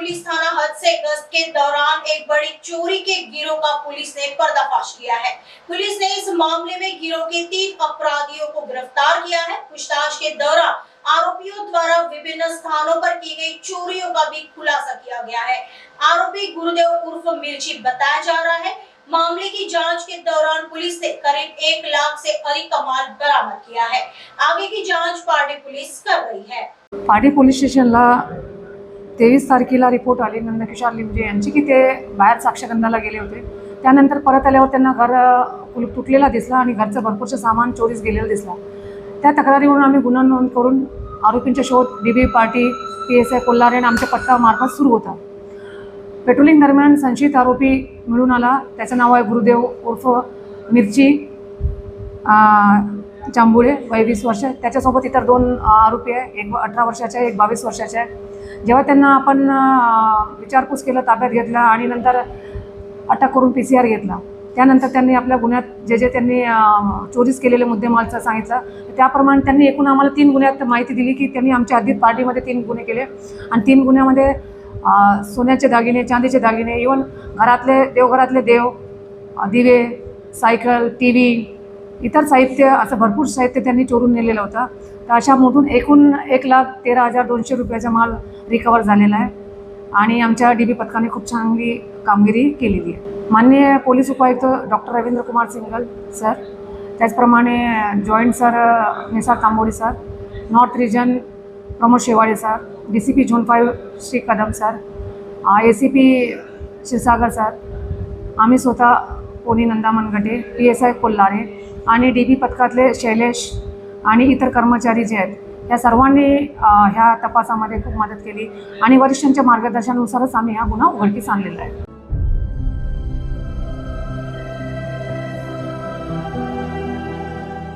Police थाना हद से गश्त के दौरान एक बड़ी चोरी के गिरोह का पुलिस ने पर्दाफाश किया है। पुलिस ने इस मामले में गिरोह के 3 अपराधियों को गिरफ्तार किया है। पूछताछ के दौरान आरोपियों द्वारा विभिन्न स्थानों पर की गई चोरियों का भी खुलासा किया गया है। आरोपी गुरुदेव उर्फ मिर्ची बताया जा रहा है। मामले की जांच के दौरान पुलिस ने करीब 1 लाख से अधिक का माल बरामद किया है। आगे की जांच पार्टी पुलिस कर रही है। पाटी पोलीस स्टेशनला 23 तारखेला रिपोर्ट आली नंदकिशोर लिमजे यांची की ते बाहेर साक्षगंधाला गेले होते। त्यानंतर परत आल्यावर त्यांना घर कुलूप तुटलेला दिसला आणि घरचं भरपूरचं सामान चोरीस गेलेलं दिसला। त्या तक्रारीवरून आम्ही गुन्हा नोंद करून आरोपींचा शोध डीबी पाटी PSI कोल्हारे आणि आमच्या पथकामार्फत सुरू होता। पेट्रोलिंग दरम्यान संशयित आरोपी मिळून आला। त्याचं नाव आहे गुरुदेव उर्फ मिर्ची जांभुळे, वय 20 वर्ष। त्याच्यासोबत इतर 2 आरोपी आहे, एक 18 वर्षाचा आहे, एक 22 वर्षाचा आहे। जेव्हा त्यांना आपण विचारपूस केलं, ताब्यात घेतला आणि नंतर अटक करून PCR घेतला। त्यानंतर त्यांनी आपल्या गुन्ह्यात जे त्यांनी चोरीस केलेले मुद्देमालचं सांगितलं, त्याप्रमाणे त्यांनी एकूण आम्हाला 3 गुन्ह्यात माहिती दिली की त्यांनी आमच्या हद्दीत पार्टीमध्ये 3 गुन्हे केले आणि 3 गुन्ह्यामध्ये सोन्याचे दागिने, चांदीचे दागिने, इवन घरातले देवघरातले देव, दिवे, सायकल, TV, इतर साहित्य, असं भरपूर साहित्य त्यांनी चोरून नेलेलं होतं। तर अशामधून एकूण 1,13,200 रुपयाचा माल रिकवर झालेला आहे आणि आमच्या DB पथकाने खूप चांगली कामगिरी केलेली आहे। माननीय पोलीस उपायुक्त डॉक्टर रवींद्र कुमार सिंगल सर, त्याचप्रमाणे joint sir Nisar Tamboli sir, north region Pramod Shewale sir, DCP zone 5 Shri Kadam sir, ACP Kshirsagar sir, आम्ही स्वतः पोनी नंदा मनगटे, PSI कोल्हारे आणि DB पथकातले शैलेश आणि इतर कर्मचारी जे आहेत, या सर्वांनी ह्या तपासामध्ये खूप मदत केली आणि वरिष्ठांच्या मार्गदर्शनानुसारच आम्ही हा गुन्हा उघडकीस आणलेला आहे।